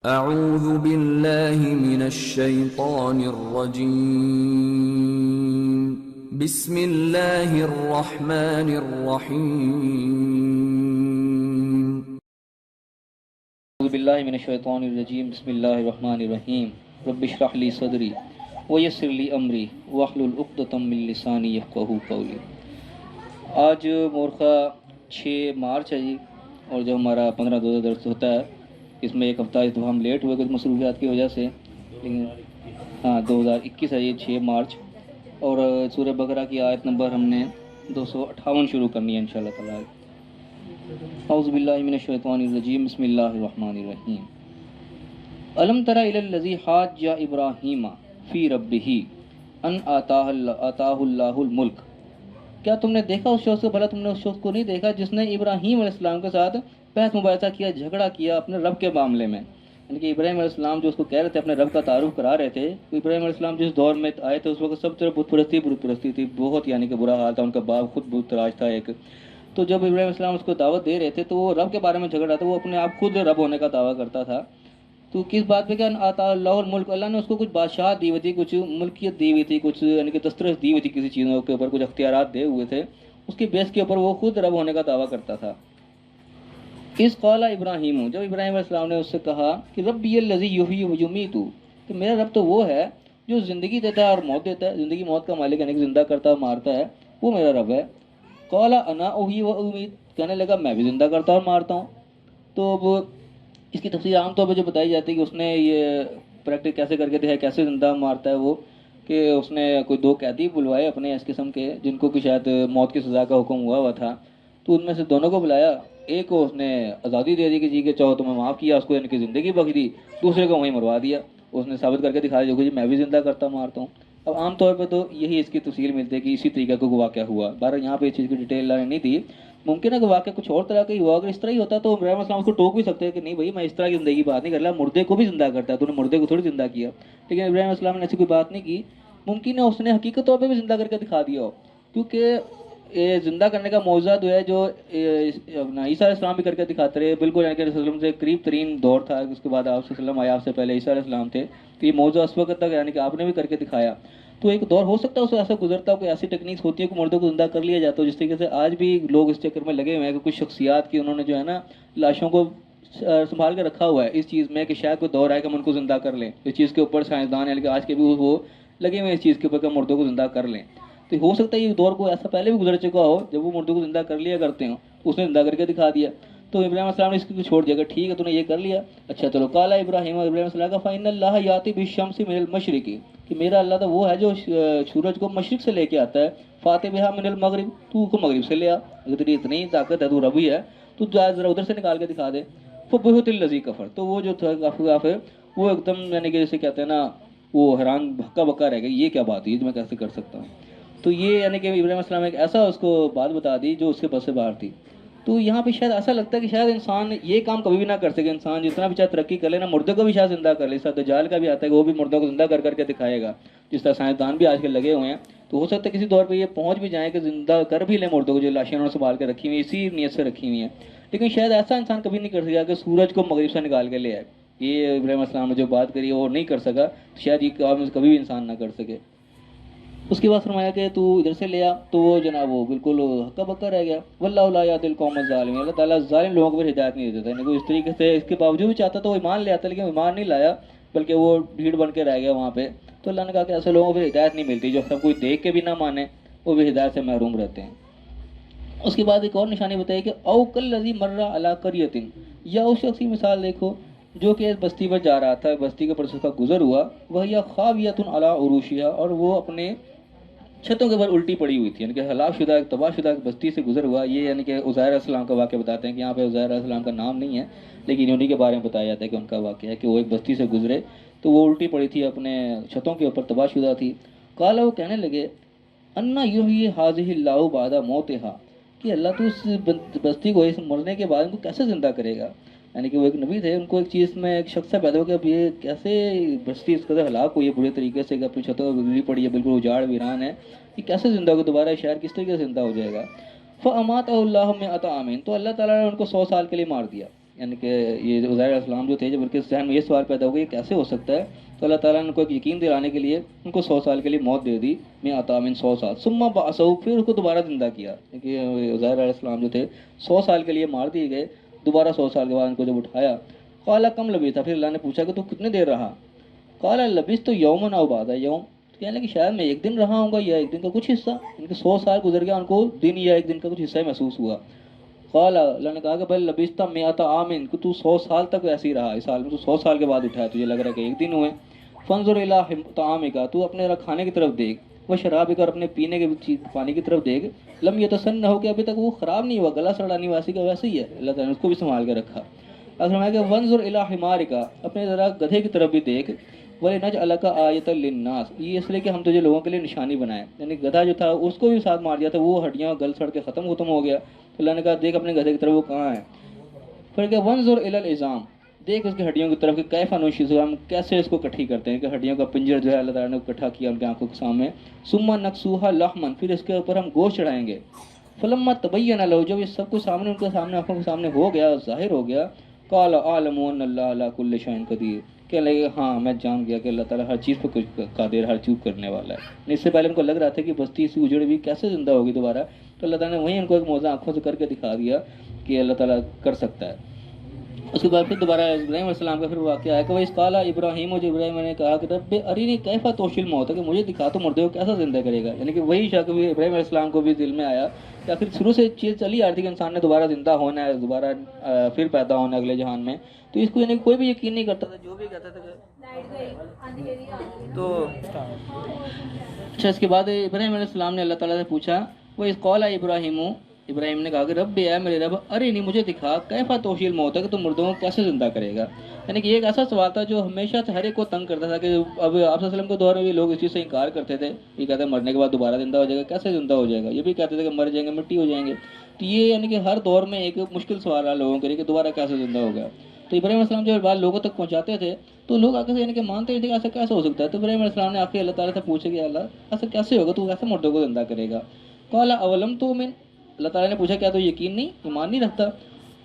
اعوذ باللہ من الشیطان الرجیم بسم اللہ الرحمن الرحیم اعوذ باللہ من الشیطان الرجیم بسم اللہ الرحمن الرحیم رب اشرح لی صدری ویسر لی امری واحلل عقدۃ من لسانی یفقہوا قولی۔ آج مورخہ 6 مارچ ہے جی، اور جو ہمارا 15 درس ہوتا ہے اس میں ایک ہفتہ اس دفعہ ہم لیٹ ہوئے کچھ مصروفیات کی وجہ سے، لیکن 2021 ہے یہ 6 مارچ، اور سورہ بقرہ کی آیت نمبر ہم نے 258 شروع کرنی ہے انشاءاللہ تعالی۔ اعوذ باللہ من الشیطان الرجیم بسم اللہ الرحمن الرحیم۔ الم تر الی الذی حاج ابراہیم فی ربہ ان آتاہ اللہ الملک۔ کیا تم نے دیکھا اس شخص کو، بھلا تم نے اس شخص کو نہیں دیکھا جس نے ابراہیم علیہ السلام کے ساتھ بحث مباحثہ کیا، جھگڑا کیا اپنے رب کے معاملے میں؟ یعنی کہ ابراہیم علیہ السلام جو اس کو کہہ رہے تھے، اپنے رب کا تعارف کرا رہے تھے، تو ابراہیم علیہ السلام جس دور میں آئے تھے اس وقت سب طرف بت پرستی تھی، بہت یعنی کہ برا حال تھا، ان کا باپ خود بت تراش تھا ایک۔ تو جب ابراہیم علیہ السلام اس کو دعوت دے رہے تھے تو وہ رب کے بارے میں جھگڑ رہا تھا، وہ اپنے آپ خود رب ہونے کا دعویٰ کرتا تھا۔ تو کس بات پہ؟ کہ آتا اللہ الملک، اللہ نے اس کو کچھ بادشاہ دی ہوئی تھی، کچھ ملکیت دی ہوئی تھی، کچھ یعنی کہ دسترس دی ہوئی تھی کسی چیزوں کے اوپر، کچھ اختیارات دے ہوئے تھے، اس کے بیس کے اوپر وہ خود رب ہونے کا دعویٰ کرتا تھا۔ اس قال ابراہیم، جب ابراہیم علیہ السلام نے اس سے کہا کہ ربی الذی یحیی و یمیت، کہ میرا رب تو وہ ہے جو زندگی دیتا ہے اور موت دیتا ہے، زندگی موت کا مالک یعنی کہ زندہ کرتا ہے مارتا ہے، وہ میرا رب ہے۔ قال انا احیی و امیت، کہنے لگا میں بھی زندہ کرتا اور مارتا ہوں۔ تو اب اس کی تفصیل عام طور پہ جو بتائی جاتی ہے کہ اس نے یہ پریکٹس کیسے کر کے دکھایا، کیسے زندہ مارتا ہے وہ، کہ اس نے کوئی 2 قیدی بلوائے اپنے اس قسم کے جن کو کہ شاید موت کی سزا کا حکم ہوا تھا، تو ان میں سے دونوں کو بلایا، ایک کو اس نے آزادی دے دی کہ جی کہ چاہو تمہیں معاف کیا، اس کو یعنی کہ زندگی بخش دی، دوسرے کو وہیں مروا دیا، اس نے ثابت کر کے دکھایا جو کہ جی میں بھی زندہ کرتا مارتا ہوں۔ اب عام طور پہ تو یہی اس کی تفصیل ملتی ہے کہ اسی طریقے کا واقعہ ہوا، بہرحال یہاں پہ اس چیز کی ڈیٹیل لانے نہیں تھی، ممکن ہے کہ واقعہ کچھ اور طرح کا ہی ہوا، اگر اس طرح ہی ہوتا تو ابراہیم علیہ السلام اس کو ٹوک بھی سکتے ہیں کہ نہیں بھائی میں اس طرح کی زندگی کی بات نہیں کر رہا، مردے کو بھی زندہ کرتا ہے، تو نے مردے کو تھوڑی زندہ کیا، لیکن ابراہیم علیہ السلام نے ایسی کوئی بات نہیں کی۔ ممکن ہے اس نے حقیقت طور پہ بھی زندہ کر کے دکھا دیا ہو، کیونکہ زندہ کرنے کا معجزہ جو ہے جو عیسیٰ علیہ السلام بھی کر کے دکھاتے رہے، بالکل یعنی کہ رسول اللہ سے قریب ترین دور تھا، اس کے بعد آپ صلی اللہ علیہ وسلم آیا، آپ سے پہلے عیسیٰ علیہ السلام تھے، تو یہ موجودہ اس وقت تک یعنی کہ آپ نے بھی کر کے دکھایا۔ تو ایک دور ہو سکتا ہے اس سے ایسا گزرتا ہو، کوئی ایسی ٹیکنیکس ہوتی ہے کہ مردوں کو زندہ کر لیا جاتا ہو، جس طریقے سے آج بھی لوگ اس چکر میں لگے ہوئے ہیں کہ کچھ شخصیات کی انہوں نے جو ہے نا لاشوں کو سنبھال کے رکھا ہوا ہے اس چیز میں کہ شاید کوئی دور آئے کہ ہم ان کو زندہ کر لیں، اس چیز کے اوپر سائنسدان یعنی کہ آج کے بھی وہ لگے ہوئے ہیں اس چیز کے اوپر کہ مردوں کو زندہ کر لیں۔ تو ہو سکتا ہے یہ دور کو ایسا پہلے بھی گزر چکا ہو جب وہ مردوں کو زندہ کر لیا کرتے ہوں، اس نے زندہ کر کے دکھا دیا۔ تو ابراہیم علیہ السلام نے اس کو چھوڑ دیا کہ ٹھیک ہے تو نے یہ کر لیا، اچھا چلو۔ قال ابراہیم، ابراہیم علیہ السلام کا فإن اللہ یاتی بالشمس من المشرق، کہ میرا اللہ تو وہ ہے جو سورج کو مشرق سے لے کے آتا ہے، فاتح بہا من المغرب، تو کو مغرب سے لے آ، اگر تیری اتنی طاقت ہے تو رب ہی ہے تو ذرا ادھر سے نکال کے دکھا دے۔ فبہت الذی کفر، تو وہ جو تھا کافر وہ ایک دم یعنی کہ جیسے کہتے ہیں نا وہ حیران بھکا بکا رہ گیا، یہ کیا بات ہے، یہ میں کیسے کر سکتا ہوں۔ تو یہ یعنی کہ ابراہیم علیہ السلام ایک ایسا اس کو بات بتا دی جو اس کے بس سے باہر تھی۔ تو یہاں پہ شاید ایسا لگتا ہے کہ شاید انسان یہ کام کبھی بھی نہ کر سکے، انسان جتنا بھی چاہے ترقی کر لے نا، مردے کو بھی شاید زندہ کر لے، اس طرح دجال کا بھی آتا ہے کہ وہ بھی مردوں کو زندہ کر کر کے دکھائے گا، جس طرح سائنسدان بھی آج کل لگے ہوئے ہیں۔ تو ہو سکتا ہے کسی دور پہ یہ پہنچ بھی جائیں کہ زندہ کر بھی لیں مردوں کو، جو لاشیں انہوں نے سنبھال کے رکھی ہوئی اسی نیت سے رکھی ہوئی ہیں، لیکن شاید ایسا انسان کبھی نہیں کر سکا کہ سورج کو مغرب سے نکال کے لے آئے۔ یہ ابراہیم علیہ السلام نے جو بات کری وہ نہیں کر سکا، شاید یہ کام کبھی بھی انسان نہ کر سکے۔ اس کے بعد فرمایا کہ تو ادھر سے لے آ، تو وہ جناب وہ بالکل ہکا بکا رہ گیا۔ واللہ لا یہدی القوم الظالمین، اللہ تعالیٰ ظالم لوگوں کو بھی ہدایت نہیں دیتا، یعنی کہ اس طریقے سے اس کے باوجود بھی چاہتا تو وہ ایمان لے آتا، لیکن ایمان نہیں لایا بلکہ وہ بھیڑ بن کے رہ گیا وہاں پہ۔ تو اللہ نے کہا کہ ایسے لوگوں کو بھی ہدایت نہیں ملتی، جو سب کوئی دیکھ کے بھی نہ مانے وہ بھی ہدایت سے محروم رہتے ہیں۔ اس کے بعد ایک اور نشانی بتائی کہ او کالذی مر علی قریۃ، یا اس شخص کی مثال دیکھو جو کہ اس بستی پر جا رہا تھا، بستی کے پر اس کا گزر ہوا، وہی خاویۃ علی عروشہا، اور وہ اپنے چھتوں کے اوپر الٹی پڑی ہوئی تھی، یعنی کہ ہلاک شدہ تباہ شدہ بستی سے گزر ہوا۔ یہ یعنی کہ عزیر علیہ السلام کا واقعہ بتاتے ہیں کہ یہاں پہ عزیر علیہ السلام کا نام نہیں ہے، لیکن انہی کے بارے میں بتایا جاتا ہے کہ ان کا واقعہ ہے کہ وہ ایک بستی سے گزرے تو وہ الٹی پڑی تھی، اپنے چھتوں کے اوپر تباہ شدہ تھی۔ قال، وہ کہنے لگے انا یحیی ھذہ اللہ بعد موتہا، کہ اللہ تو اس بستی کو اس مرنے کے بعد ان کو کیسے زندہ کرے گا، یعنی کہ وہ ایک نبی تھے، ان کو ایک چیز میں ایک شخص سے پیدا ہو کہ اب یہ کیسے بستی اس قدر ہلاک ہوئی ہے برے طریقے سے کہ اپنی چھتوں پر گری پڑی ہے، بالکل اجاڑ ویران ہے، یہ کیسے زندہ ہوگا، دوبارہ شہر کس طریقے سے زندہ ہو جائے گا۔ فاماتہ اللہ مئۃ عام، تو اللہ تعالیٰ نے ان کو 100 سال کے لیے مار دیا، یعنی کہ یہ عزیر علیہ السلام جو تھے، جب ان کے ذہن میں یہ سوال پیدا ہو گیا یہ کیسے ہو سکتا ہے، تو اللہ تعالیٰ نے ان کو ایک یقین دلانے کے لیے ان کو 100 سال کے لیے موت دے دی، میں عطا من 100 سال ثم بعثہ، پھر ان کو دوبارہ زندہ کیا، کہ عزیر علیہ السلام جو تھے 100 سال کے لیے مار دیے گئے، دوبارہ 100 سال کے بعد ان کو جب اٹھایا، قال کم لبثت، پھر اللہ نے پوچھا کہ تو کتنے دیر رہا، قال لبثت یوما او بعض یوم، کہنے کہ شاید میں ایک دن رہا ہوں گا یا ایک دن کا کچھ حصہ، ان کے 100 سال گزر گیا، ان کو دن یا ایک دن کا کچھ حصہ محسوس ہوا۔ قال، اللہ نے کہا کہ بھائی لبثت مئۃ عام، کہ تو 100 سال تک ایسے ہی رہا، اس حال میں تو 100 سال کے بعد اٹھا ہے، تجھے لگ رہا ہے کہ ایک دن ہوئے۔ فانظر الی طعامک، تو اپنے کھانے کی طرف دیکھ، وہ شرابک، اور اپنے پینے کے پانی کی طرف دیکھ، لم یتسنہ، کہ ابھی تک وہ خراب نہیں ہوا، گلا سڑا نہیں، ویسی کا ویسے ہی ہے، اللہ تعالیٰ نے اس کو بھی سنبھال کے رکھا۔ اگر فرمایا کہ وانظر الی حمارک، اپنے ذرا گدھے کی طرف بھی دیکھ، وَلِنَجْعَلَكَ آیَةً لِلنَّاسِ، یہ اس لیے کہ ہم تجھے لوگوں کے لیے نشانی بنائیں، یعنی گدھا جو تھا اس کو بھی ساتھ مار دیا تھا، وہ ہڈیاں گل سڑ کے ختم ہو گیا، تو اللہ نے کہا دیکھ اپنے گدھے کی طرف وہ کہاں ہے، پھر کہ وَانظُرْ إِلَى الْعِظَامِ، دیکھ اس کی ہڈیوں کی طرف کہ کیف نُنشِزُهَا، ہم کیسے اس کو اکٹھی کرتے ہیں، کہ ہڈیوں کا پنجر جو ہے اللہ تعالیٰ نے اکٹھا کیا ان کی آنکھوں کے سامنے، ثُمَّ نَكْسُوهَا لَحْمًا، پھر اس کے اوپر ہم گوشت چڑھائیں گے، فَلَمَّا تَبَيَّنَ لَهُ، جب یہ سب کچھ سامنے ان کے سامنے آنکھوں کے سامنے ہو گیا، ظاہر ہو گیا، قَالَ أَعْلَمُ أَنَّ اللَّهَ عَلَىٰ كُلِّ شَيْءٍ قَدِيرٌ، کہنے لگے ہاں میں جان گیا کہ اللہ تعالیٰ ہر چیز پہ کچھ قادر، ہر چیز کرنے والا ہے۔ اس سے پہلے ان کو لگ رہا تھا کہ بستی سی اجڑ ہوئی کیسے زندہ ہوگی دوبارہ، تو اللہ تعالیٰ نے وہیں ان کو ایک معجزہ آنکھوں سے کر کے دکھا دیا کہ اللہ تعالیٰ کر سکتا ہے۔ اس کے بعد پھر دوبارہ ابراہیم علیہ السلام کا پھر واقعہ ہے کہ وہ اس قال ابراہیم، جو ابراہیم نے کہا کہ رب ارینی کیف تحشی الموت، کہ مجھے دکھا تو مردے کو کیسا زندہ کرے گا، یعنی کہ وہی شک بھی ابراہیم علیہ السلام کو بھی دل میں آیا کہ آخر شروع سے چیز چلی آ رہی تھی کہ انسان نے دوبارہ زندہ ہونا ہے، دوبارہ پھر پیدا ہونا ہے اگلے جہان میں، تو اس کو یعنی کوئی بھی یقین نہیں کرتا تھا، جو بھی کہتا تھا تو اچھا۔ اس کے بعد ابراہیم علیہ السلام نے اللہ تعالیٰ سے پوچھا، وہ اس قال ابراہیم، ابراہیم نے کہا کہ رب اے میرے رب ارینی، مجھے دکھا کیفا توحی الموت، ہے کہ تم مردوں کو کیسے زندہ کرے گا، یعنی کہ یہ ایک ایسا سوال تھا جو ہمیشہ سے ہر ایک کو تنگ کرتا تھا، کہ اب آپ صلی اللہ علیہ وسلم کے دور میں بھی لوگ اس چیز سے انکار کرتے تھے، یہ کہتے ہیں مرنے کے بعد دوبارہ زندہ ہو جائے گا، کیسے زندہ ہو جائے گا، یہ بھی کہتے تھے کہ مر جائیں گے مٹی ہو جائیں گے، تو یہ یعنی کہ ہر دور میں ایک مشکل سوال رہا لوگوں کے لیے کہ دوبارہ کیسے زندہ ہوگا۔ تو ابراہیم علیہ السلام جب بات لوگوں تک پہنچاتے تھے تو لوگ آگے سے یعنی کہ مانتے تھے کہ ایسا کیسے ہو سکتا ہے، تو ابراہیم علیہ السلام نے آخر اللہ تعالیٰ سے پوچھا کہ اللہ ایسا کیسے ہوگا، تو کیسے مردوں کو زندہ کرے گا، قال اولم تؤمن، اللہ تعالیٰ نے پوچھا کیا تو یقین نہیں، ایمان نہیں رکھتا،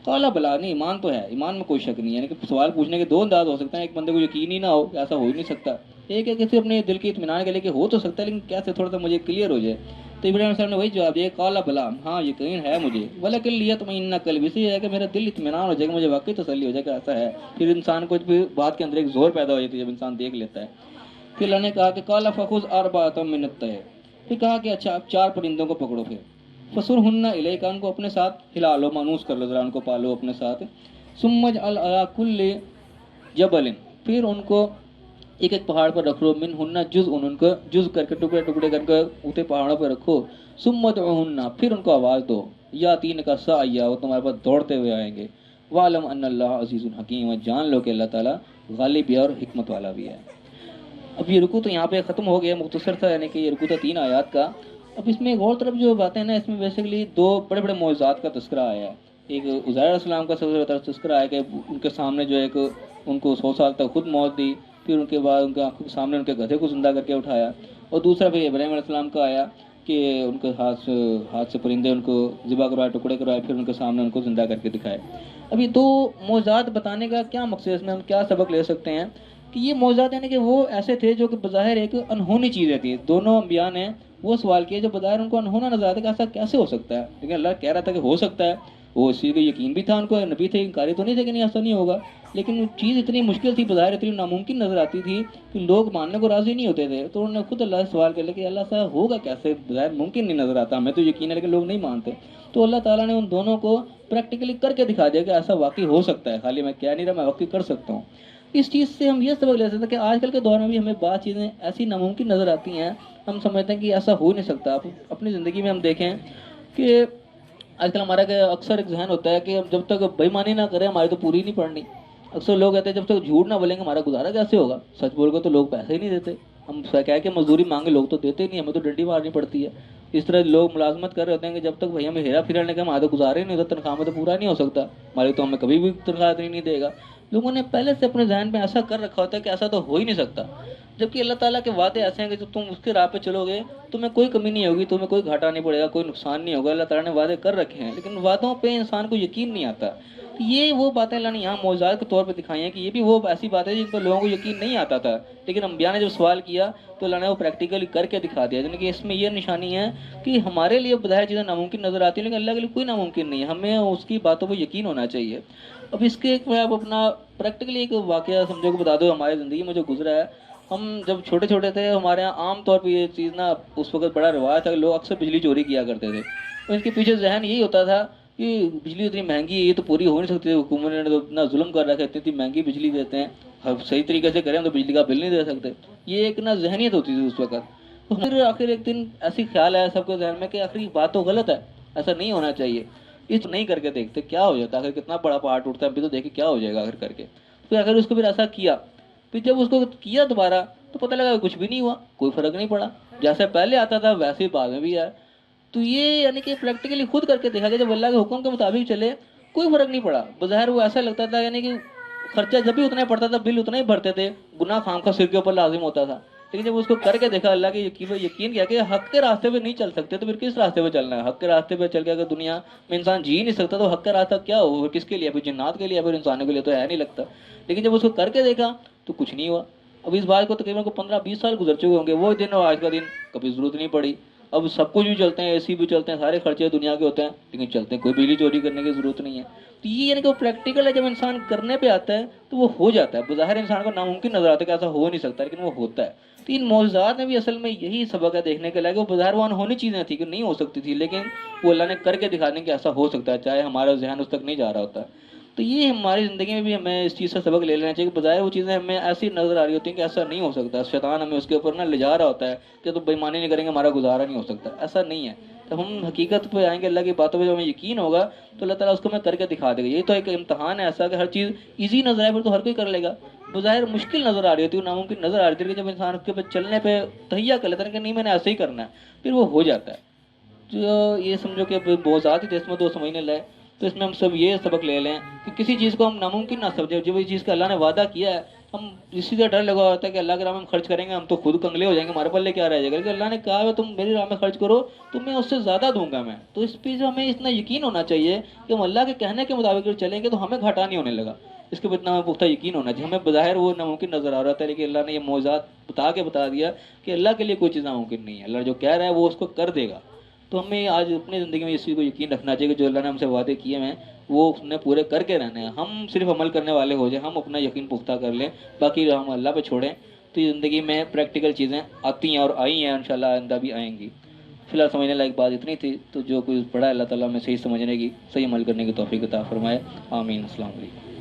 قال بلا، نہیں ایمان تو ہے، ایمان میں کوئی شک نہیں، یعنی کہ سوال پوچھنے کے دو انداز ہو سکتے ہیں، ایک بندے کو یقین ہی نہ ہو کہ ایسا ہو ہی نہیں سکتا، ایک ہے کہ صرف اپنے دل کے اطمینان کے لیے کہ ہو تو سکتا ہے لیکن کیسے تھوڑا سا مجھے کلیئر ہو جائے، تو ابراہیم علیہ السلام نے وہی جواب دیا، قال بلا، ہاں یقین ہے مجھے، ولکن لیطمئن قلبی، سے یہ ہے کہ میرا دل اطمینان ہو جائے گا، مجھے واقعی تسلی ہو جائے کہ ایسا ہے، پھر انسان کو بھی بات کے اندر ایک زور پیدا ہو جاتی ہے جب انسان دیکھ لیتا ہے۔ پھر اللہ نے کہا کہ قال فخذ اربعۃ من الطیر، پھر کہا کہ اچھا آپ 4 پرندوں کو پکڑو، پھر فسرہن الیک، ان کو اپنے ساتھ ہلا لو، مانوس کر لو ذرا، ان کو پالو اپنے ساتھ، ثم اجعل علی کل جبل، پھر ان کو ایک ایک پہاڑ پر رکھو، منہن جزء، ان کو جز کر کے ٹکڑے ٹکڑے کر کے اوتے پہاڑوں پہ رکھو، ثم ادعوہن، پھر ان کو آواز دو، یاتین کا سعیا، وہ تمہارے پاس دوڑتے ہوئے آئیں گے، وعلم ان اللہ عزیز حکیم، اور جان لو کہ اللہ تعالیٰ غالب بھی ہے اور حکمت والا بھی ہے۔ اب یہ رکوع تو یہاں پہ ختم ہو گیا، مختصر تھا، یعنی کہ یہ رکوع تھا 3 آیات کا۔ اب اس میں ایک اور طرف جو باتیں نا، اس میں بیسیکلی 2 بڑے بڑے معجزات کا تذکرہ آیا ہے، ایک عزیر علیہ السلام کا سب سے بڑا تذکرہ آیا کہ ان کے سامنے جو ایک ان کو 100 سال تک خود موت دی، پھر ان کے بعد ان کے آنکھوں کے سامنے ان کے گدھے کو زندہ کر کے اٹھایا، اور دوسرا پھر ابراہیم علیہ السلام کا آیا کہ ان کے ہاتھ سے پرندے ان کو ذبح کروائے، ٹکڑے کروائے، پھر ان کے سامنے ان کو زندہ کر کے دکھائے۔ اب یہ 2 معجزات بتانے کا کیا مقصد ہے، اس میں ہم کیا سبق لے سکتے ہیں کہ یہ معجزات یعنی کہ وہ ایسے تھے جو کہ بظاہر ایک انہونی چیزیں تھیں، دونوں انبیاء نے وہ سوال کیا جو بظاہر ان کو انہونا نظر آتا ہے کہ ایسا کیسے ہو سکتا ہے، لیکن اللہ کہہ رہا تھا کہ ہو سکتا ہے، وہ اسی کو یقین بھی تھا، ان کو نبی تھے، انکاری تو نہیں تھے کہ نہیں ایسا نہیں ہوگا، لیکن وہ چیز اتنی مشکل تھی، بظاہر اتنی ناممکن نظر آتی تھی کہ لوگ ماننے کو راضی نہیں ہوتے تھے، تو انہوں نے خود اللہ سے سوال کر لیا کہ اللہ صاحب ہوگا کیسے، بظاہر ممکن نہیں نظر آتا، ہمیں تو یقین ہے لیکن لوگ نہیں مانتے، تو اللہ تعالیٰ نے ان دونوں کو پریکٹیکلی کر کے دکھا دیا کہ ایسا واقعی ہو سکتا ہے، خالی میں کہہ نہیں رہا، میں واقعی کر سکتا ہوں۔ اس چیز سے ہم یہ سبق لے سکتے ہیں کہ آج کل کے دور میں بھی ہمیں بعض چیزیں ایسی ناممکن نظر آتی ہیں، ہم سمجھتے ہیں کہ ایسا ہو نہیں سکتا۔ اپنی زندگی میں ہم دیکھیں کہ آج کل ہمارا کہ اکثر ایک ذہن ہوتا ہے کہ ہم جب تک بےایمانی نہ کریں ہماری تو پوری نہیں پڑنی، اکثر لوگ کہتے ہیں جب تک جھوٹ نہ بولیں گے ہمارا گزارا کیسے ہوگا، سچ بول کر تو لوگ پیسے ہی نہیں دیتے، ہم کہہ کے مزدوری مانگے لوگ تو دیتے نہیں، ہمیں تو ڈنڈی مارنی پڑتی ہے۔ اس طرح لوگ ملازمت کر رہے ہوتے ہیں کہ جب تک بھائی ہمیں ہیرا پھیرا نہیں کہ ہمارا تو گزارا ہی نہیں ہوتا، تنخواہ میں تو پورا نہیں ہو سکتا، ہماری تو ہمیں کبھی بھی تنخواہ اتنی نہیں دے گا۔ لوگوں نے پہلے سے اپنے ذہن میں ایسا کر رکھا ہوتا ہے کہ ایسا تو ہو ہی نہیں سکتا، جبکہ اللہ تعالیٰ کے وعدے ایسے ہیں کہ جب تم اس کے راہ پہ چلو گے تمہیں کوئی کمی نہیں ہوگی، تمہیں کوئی گھاٹا نہیں پڑے گا، کوئی نقصان نہیں ہوگا، اللہ تعالیٰ نے وعدے کر رکھے ہیں، لیکن وعدوں پہ انسان کو یقین نہیں آتا۔ تو یہ وہ باتیں اللہ نے یہاں معجزات کے طور پہ دکھائی ہیں کہ یہ بھی وہ ایسی باتیں جن پر لوگوں کو یقین نہیں آتا تھا، لیکن انبیاء نے جب سوال کیا تو اللہ نے وہ پریکٹیکلی کر کے دکھا دیا، یعنی کہ اس میں یہ نشانی ہے کہ ہمارے لیے بظاہر چیزیں ناممکن نظر آتی ہیں لیکن اللہ کے لیے کوئی ناممکن نہیں ہے، ہمیں اس کی باتوں پہ یقین ہونا چاہیے۔ اب اس کے ایک میں اب اپنا پریکٹیکلی ایک واقعہ سمجھو کہ بتا دو ہماری زندگی میں جو گزرا ہے۔ ہم جب چھوٹے چھوٹے تھے ہمارے یہاں عام طور پہ یہ چیز نا اس وقت بڑا رواج تھا کہ لوگ اکثر بجلی چوری کیا کرتے تھے، اور اس کے پیچھے ذہن یہی ہوتا تھا کہ بجلی اتنی مہنگی ہے، یہ تو پوری ہو نہیں سکتی، حکومت نے تو اتنا ظلم کر رکھا ہے، اتنی مہنگی بجلی دیتے ہیں، صحیح طریقے سے کریں تو بجلی کا بل نہیں دے سکتے، یہ ایک نا ذہنیت ہوتی تھی اس وقت۔ تو پھر آخر ایک دن ایسی خیال آیا سب کے ذہن میں کہ آخر یہ بات تو غلط ہے، ایسا نہیں ہونا چاہیے، اس نہیں کر کے دیکھتے کیا ہو جاتا ہے، آخر کتنا بڑا پارٹ اٹھتا ہے، ابھی تو دیکھیں کیا ہو جائے گا آخر کر کے۔ پھر آخر اس کو پھر ایسا کیا، پھر جب اس کو کیا دوبارہ تو پتہ لگا کچھ بھی نہیں ہوا، کوئی فرق نہیں پڑا، جیسے پہلے آتا تھا ویسے ہی بعد میں بھی آیا۔ تو یہ یعنی کہ پریکٹیکلی خود کر کے دیکھا کہ جب اللہ کے حکم کے مطابق چلے کوئی فرق نہیں پڑا، بظاہر وہ ایسا لگتا تھا یعنی کہ خرچہ جب بھی اتنا ہی پڑتا تھا بل اتنا ہی بھرتے تھے، گناہ خام کا سر کے اوپر لازم ہوتا تھا، لیکن جب اس کو کر کے دیکھا اللہ کے یقین کیا کہ حق کے راستے پہ نہیں چل سکتے تو پھر کس راستے پہ چلنا ہے؟ حق کے راستے پہ چل کے اگر دنیا میں انسان جی نہیں سکتا تو حق کا راستہ کیا ہو؟ کس کے لیے؟ پھر جنات کے لیے، پھر انسانوں کے لیے تو ہے نہیں لگتا۔ لیکن جب اس کو کر کے دیکھا تو کچھ نہیں ہوا۔ اب اس بات کو تقریباً 15-20 سال گزر چکے ہوں گے، وہ دن اور آج کا دن کبھی ضرورت نہیں پڑی، اب سب کچھ بھی چلتے ہیں، اے سی بھی چلتے ہیں، سارے خرچے دنیا کے ہوتے ہیں لیکن چلتے ہیں، کوئی بجلی چوری کرنے کی ضرورت نہیں ہے۔ تو یہ یعنی کہ وہ پریکٹیکل ہے، جب انسان کرنے پہ آتا ہے تو وہ ہو جاتا ہے، بظاہر انسان کو ناممکن نظر آتا ہے کہ ایسا ہو نہیں سکتا لیکن وہ ہوتا ہے۔ تو ان معجزات میں بھی اصل میں یہی سبق ہے دیکھنے کے لائق، وہ بظاہر وہ انہونی چیزیں تھیں کہ نہیں ہو سکتی تھی لیکن وہ اللہ نے کر کے دکھانے کہ ایسا ہو سکتا ہے، چاہے ہمارا ذہن اس تک نہیں جا رہا ہوتا ہے۔ تو یہ ہماری زندگی میں بھی ہمیں اس چیز سے سبق لے لینا چاہیے کہ بظاہر وہ چیزیں ہمیں ایسی نظر آ رہی ہوتی ہیں کہ ایسا نہیں ہو سکتا، شیطان ہمیں اس کے اوپر نہ لے جا رہا ہوتا ہے کہ تو بےایمانی نہیں کریں گے ہمارا گزارا نہیں ہو سکتا، ایسا نہیں ہے۔ جب ہم حقیقت پہ آئیں گے، اللہ کی باتوں پہ جب ہمیں یقین ہوگا تو اللہ تعالیٰ اس کو ہمیں کر کے دکھا دے گا۔ یہ تو ایک امتحان ہے ایسا کہ ہر چیز ایزی نظر آئے پھر تو ہر کوئی کر لے گا، بظاہر مشکل نظر آ رہی ہوتی ہے، ناممکن نظر آ رہی تھی، لیکن جب انسان اس کے اوپر چلنے پہ تہیا کر لیتا ہے کہ نہیں میں نے ایسے ہی کرنا ہے پھر وہ ہو جاتا ہے۔ جو یہ سمجھو کہ بہت ذات ہی اس میں 2 سمجھنے لائے، تو اس میں ہم سب یہ سبق لے لیں کہ کسی چیز کو ہم ناممکن نہ سمجھیں، جو بھی چیز کا اللہ نے وعدہ کیا ہے ہم اسی سے ڈر لگا ہوتا ہے کہ اللہ کے راہ میں ہم خرچ کریں گے ہم تو خود کنگلے ہو جائیں گے، ہمارے پلے کیا رہ جائے گا، لیکن اللہ نے کہا ہے تم میری راہ میں خرچ کرو تو میں اس سے زیادہ دوں گا میں۔ تو اس پہ ہمیں اتنا یقین ہونا چاہیے کہ ہم اللہ کے کہنے کے مطابق چلیں گے تو ہمیں گھاٹا نہیں ہونے لگا، اس کے اوپر اتنا ہمیں پختہ یقین ہونا چاہیے۔ ہمیں بظاہر وہ ناممکن نظر آ رہا تھا لیکن اللہ نے یہ معجزات بتا دیا کہ اللہ کے لیے کوئی چیز ناممکن نہیں ہے، اللہ جو کہہ رہا ہے وہ اس کو کر دے گا۔ تو ہمیں آج اپنی زندگی میں اس چیز کو یقین رکھنا چاہیے کہ جو اللہ نے ہم سے وعدے کیے ہیں وہ اس نے پورے کر کے رہنے ہیں، ہم صرف عمل کرنے والے ہو جائیں، ہم اپنا یقین پختہ کر لیں، باقی ہم اللہ پہ چھوڑیں۔ تو یہ زندگی میں پریکٹیکل چیزیں آتی ہیں اور آئی ہیں، انشاءاللہ آئندہ بھی آئیں گی۔ فی الحال سمجھنے لائق بات اتنی تھی، تو جو کوئی پڑھا ہے اللہ تعالیٰ ہمیں صحیح سمجھنے کی، صحیح عمل کرنے کی توفیق عطا فرمائے، آمین۔ السلام علیکم۔